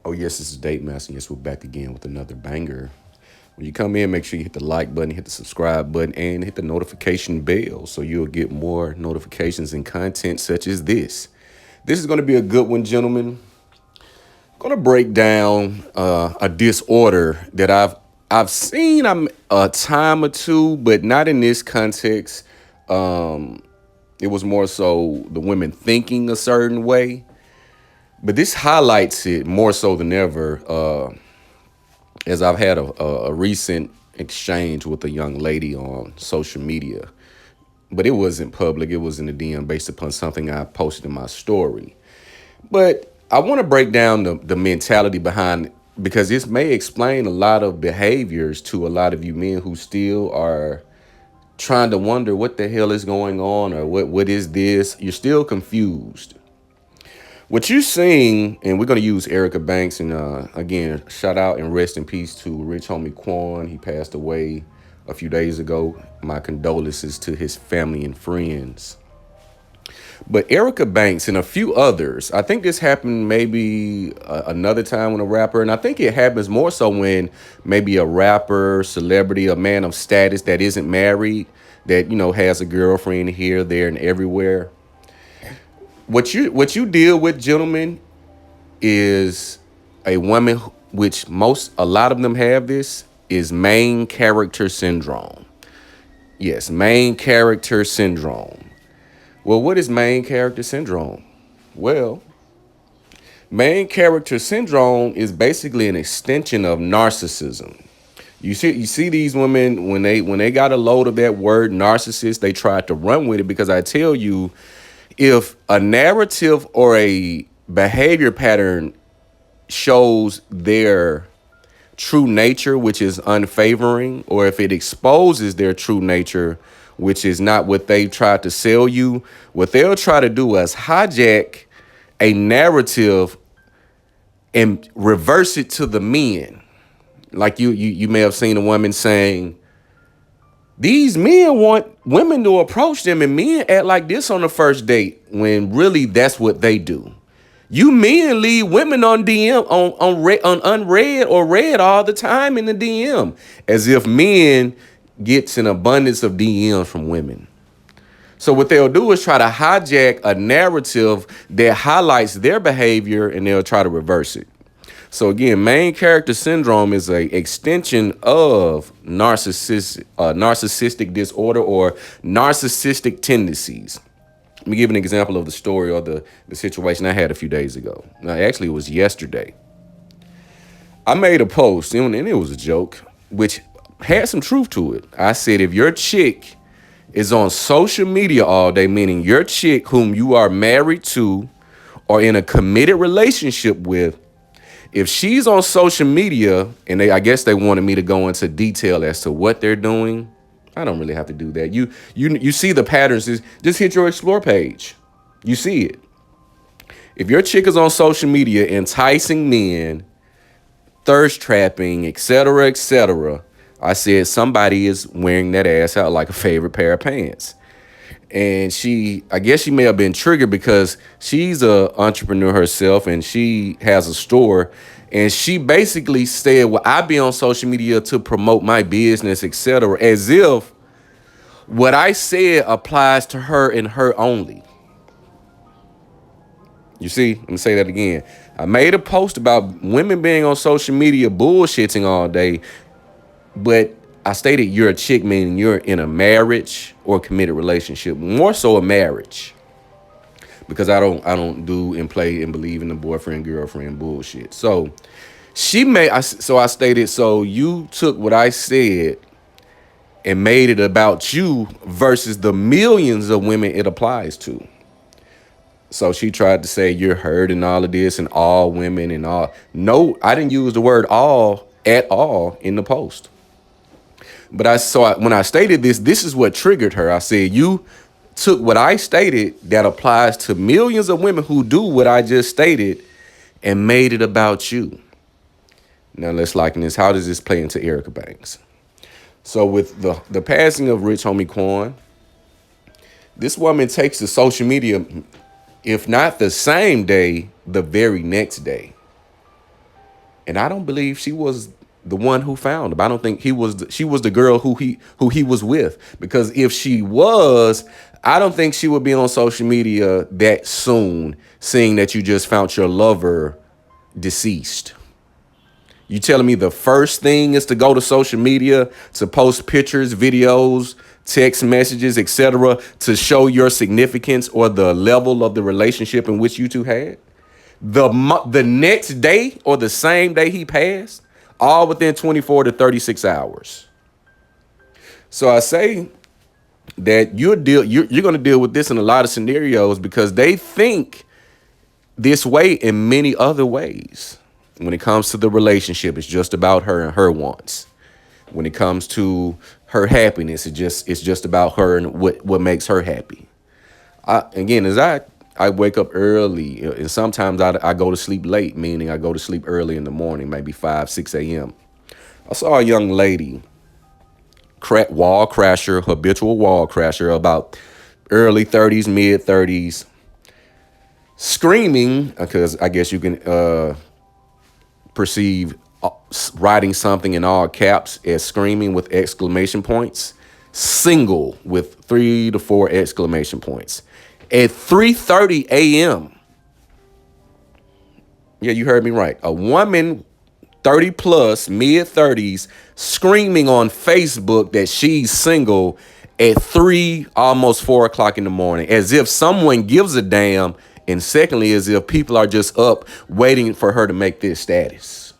Oh, yes, this is Date Master. Yes, we're back again with another banger. When you come in, make sure you hit the like button, hit the subscribe button, and hit the notification bell so you'll get more notifications and content such as this. This is going to be a good one, gentlemen. I'm going to break down a disorder that I've seen a time or two, but not in this context. It was more so the women thinking a certain way. But this highlights it more so than ever, as I've had a recent exchange with a young lady on social media. But it wasn't public. It was in the DM based upon something I posted in my story. But I want to break down the mentality behind it because this may explain a lot of behaviors to a lot of you men who still are trying to wonder what the hell is going on or what is this. You're still confused. What you're seeing, and we're going to use Erica Banks, and again, shout out and rest in peace to rich homie Quan. He passed away a few days ago. My condolences to his family and friends. But Erica Banks and a few others, I think this happened maybe another time when a rapper, and I think it happens more so when maybe a rapper, celebrity, a man of status that isn't married, that, has a girlfriend here, there, and everywhere. What you deal with, gentlemen, is a woman, which a lot of them have this, is main character syndrome. Yes, main character syndrome. Well, what is main character syndrome? Well, main character syndrome is basically an extension of narcissism. You see these women when they got a load of that word narcissist, they tried to run with it because I tell you, if a narrative or a behavior pattern shows their true nature, which is unfavoring, or if it exposes their true nature, which is not what they tried to sell you, what they'll try to do is hijack a narrative and reverse it to the men. Like you may have seen a woman saying, these men want women to approach them, and men act like this on the first date when really that's what they do. You men leave women on DM on unread or read all the time in the DM, as if men gets an abundance of DMs from women. So what they'll do is try to hijack a narrative that highlights their behavior, and they'll try to reverse it. So again, main character syndrome is a extension of narcissistic disorder or narcissistic tendencies. Let me give an example of the story or the situation I had a few days ago. Now, actually, it was yesterday. I made a post, and it was a joke, which had some truth to it. I said, if your chick is on social media all day, meaning your chick whom you are married to or in a committed relationship with, if she's on social media, and I guess they wanted me to go into detail as to what they're doing. I don't really have to do that. You see the patterns. Just hit your explore page. You see it. If your chick is on social media enticing men, thirst trapping, etc., I said somebody is wearing that ass out like a favorite pair of pants. And I guess she may have been triggered because she's an entrepreneur herself and she has a store. And she basically said, well, I be on social media to promote my business, etc., as if what I said applies to her and her only. You see, let me say that again. I made a post about women being on social media bullshitting all day, but I stated you're a chick, meaning you're in a marriage or committed relationship, more so a marriage, because I don't do and play and believe in the boyfriend girlfriend bullshit. So I stated, so you took what I said and made it about you versus the millions of women it applies to. So she tried to say you're hurting all of this and all women and all. No, I didn't use the word all at all in the post. But when I stated this is what triggered her. I said, you took what I stated that applies to millions of women who do what I just stated and made it about you. Now let's liken this. How does this play into Erica Banks? So with the passing of rich homie Quan, this woman takes to social media, if not the same day, the very next day. And I don't believe she was the one who found him. I don't think she was the girl who he was with. Because if she was, I don't think she would be on social media that soon, seeing that you just found your lover deceased. You telling me the first thing is to go to social media to post pictures, videos, text messages, etc., to show your significance or the level of the relationship in which you two had? The next day or the same day he passed, all within 24 to 36 hours. So I say that you're going to deal with this in a lot of scenarios because they think this way in many other ways. When it comes to the relationship, it's just about her and her wants. When it comes to her happiness, it's just about her and what makes her happy. As I wake up early, and sometimes I go to sleep late, meaning I go to sleep early in the morning, maybe 5, 6 a.m. I saw a young lady, wall crasher, habitual wall crasher, about early 30s, mid 30s, screaming, because I guess you can perceive writing something in all caps as screaming with exclamation points, single with 3 to 4 exclamation points at 3:30 a.m. Yeah, you heard me right. A woman 30 plus, mid 30s, screaming on Facebook that she's single at 3, almost 4 o'clock in the morning, as if someone gives a damn. And secondly, as if people are just up waiting for her to make this status.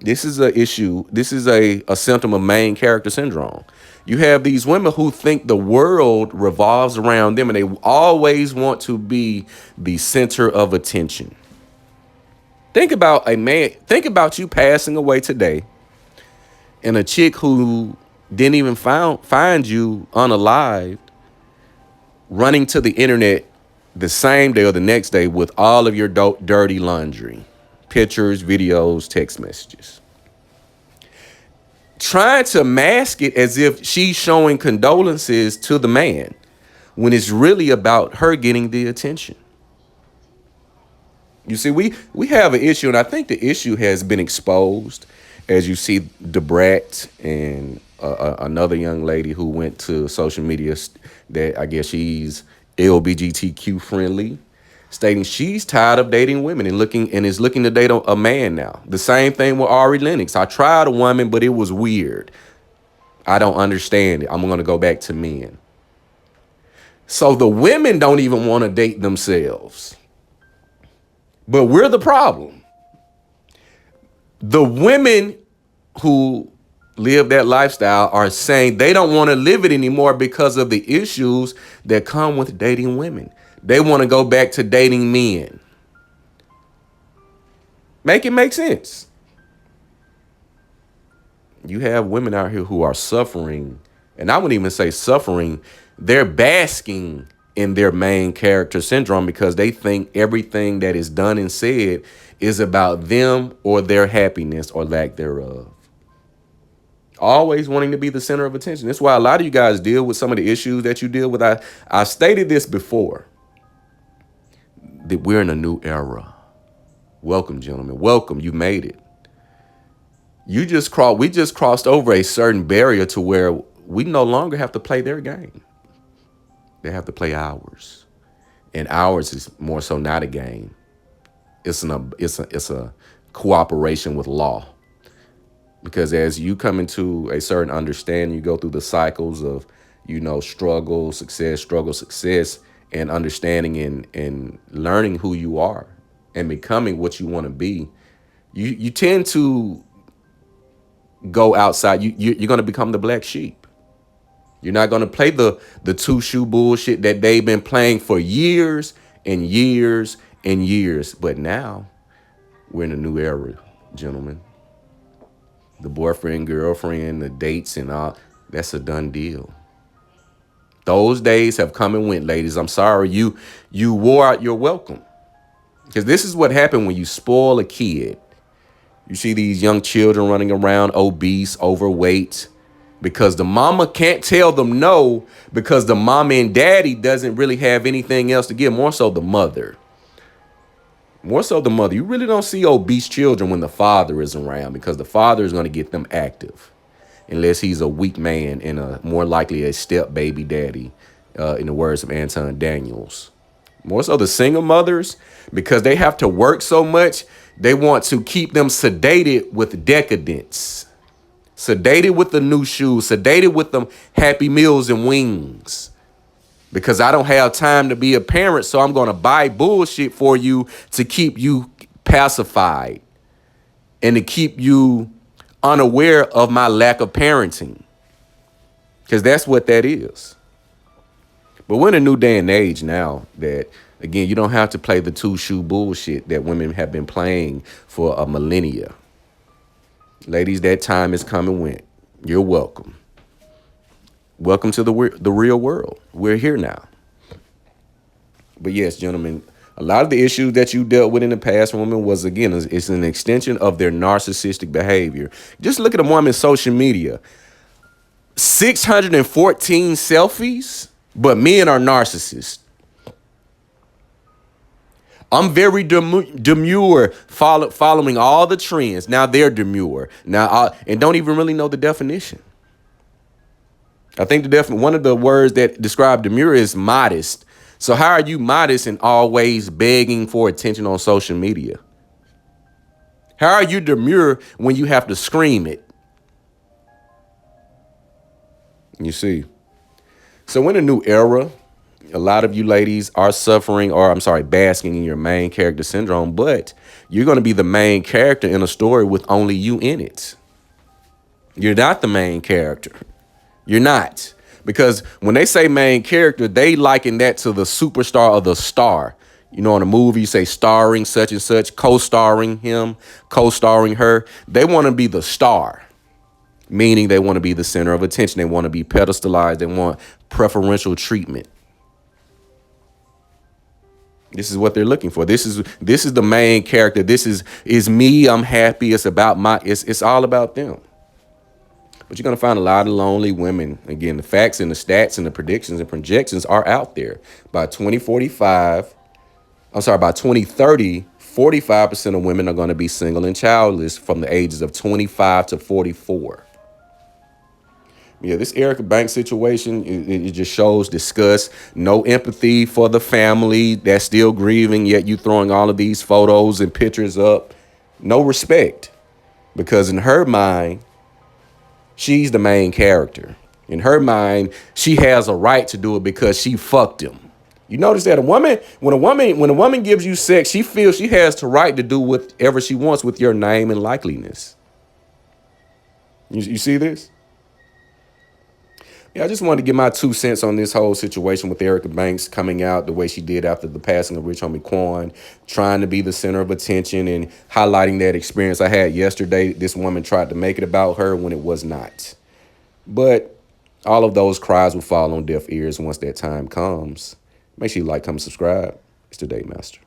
This is an issue. This is a symptom of main character syndrome. You have these women who think the world revolves around them and they always want to be the center of attention. Think about you passing away today and a chick who didn't even find you unalived running to the internet the same day or the next day with all of your dirty laundry, pictures, videos, text messages, trying to mask it as if she's showing condolences to the man when it's really about her getting the attention. You see, we have an issue, and I think the issue has been exposed, as you see Debrat and another young lady who went to social media that I guess she's LGBTQ friendly, stating she's tired of dating women and is looking to date a man now. The same thing with Ari Lennox. I tried a woman, but it was weird. I don't understand it. I'm going to go back to men. So the women don't even want to date themselves. But we're the problem. The women who live that lifestyle are saying they don't want to live it anymore because of the issues that come with dating women. They want to go back to dating men. Make it make sense. You have women out here who are suffering, and I wouldn't even say suffering. They're basking in their main character syndrome because they think everything that is done and said is about them or their happiness or lack thereof. Always wanting to be the center of attention. That's why a lot of you guys deal with some of the issues that you deal with. I stated this before, that we're in a new era. Welcome, gentlemen. Welcome. You made it. We just crossed over a certain barrier to where we no longer have to play their game. They have to play ours. And ours is more so not a game. It's a cooperation with law. Because as you come into a certain understanding, you go through the cycles of, struggle, success, and understanding and learning who you are and becoming what you want to be. You tend to go outside. You're going to become the black sheep. You're not going to play the two-shoe bullshit that they've been playing for years and years and years. But now we're in a new era, gentlemen. The boyfriend, girlfriend, the dates and all, that's a done deal. Those days have come and went, ladies. I'm sorry. You wore out your welcome. Because this is what happened when you spoil a kid. You see these young children running around obese, overweight, because the mama can't tell them no, because the mama and daddy doesn't really have anything else to give, more so the mother. More so the mother. You really don't see obese children when the father is around because the father is going to get them active. Unless he's a weak man and more likely a step baby daddy, in the words of Anton Daniels. More so the single mothers, because they have to work so much, they want to keep them sedated with decadence. Sedated with the new shoes, sedated with them Happy Meals and wings. Because I don't have time to be a parent, so I'm going to buy bullshit for you to keep you pacified and to keep you unaware of my lack of parenting. Because that's what that is. But we're in a new day and age now that, again, you don't have to play the two-shoe bullshit that women have been playing for a millennia. Ladies, that time has come and went. You're welcome. Welcome to the real world. We're here now. But yes, gentlemen, a lot of the issues that you dealt with in the past, women, was, again, it's an extension of their narcissistic behavior. Just look at a woman's social media. 614 selfies, but men are narcissists. I'm very demure, following all the trends. Now they're demure. Now, and don't even really know the definition. I think one of the words that describe demure is modest. So how are you modest and always begging for attention on social media? How are you demure when you have to scream it? You see. So in a new era, a lot of you ladies are basking in your main character syndrome, but you're going to be the main character in a story with only you in it. You're not the main character. You're not. Because when they say main character, they liken that to the superstar or the star. You know, in a movie, you say starring such and such, co-starring him, co-starring her. They want to be the star, meaning they want to be the center of attention. They want to be pedestalized. They want preferential treatment. This is what they're looking for. This is the main character. This is me. I'm happy. It's about it's all about them. But you're going to find a lot of lonely women. Again, the facts and the stats and the predictions and projections are out there. By 2030, 45% of women are going to be single and childless from the ages of 25 to 44. Yeah, this Erica Banks situation, it just shows disgust, no empathy for the family that's still grieving, yet you throwing all of these photos and pictures up. No respect. Because in her mind, she's the main character. In her mind, she has a right to do it because she fucked him. You notice that when a woman gives you sex, she feels she has the right to do whatever she wants with your name and likeliness. You see this? Yeah, I just wanted to give my 2 cents on this whole situation with Erica Banks coming out the way she did after the passing of rich homie Quan, trying to be the center of attention and highlighting that experience I had yesterday. This woman tried to make it about her when it was not. But all of those cries will fall on deaf ears once that time comes. Make sure you like, comment, subscribe. It's the Day Master.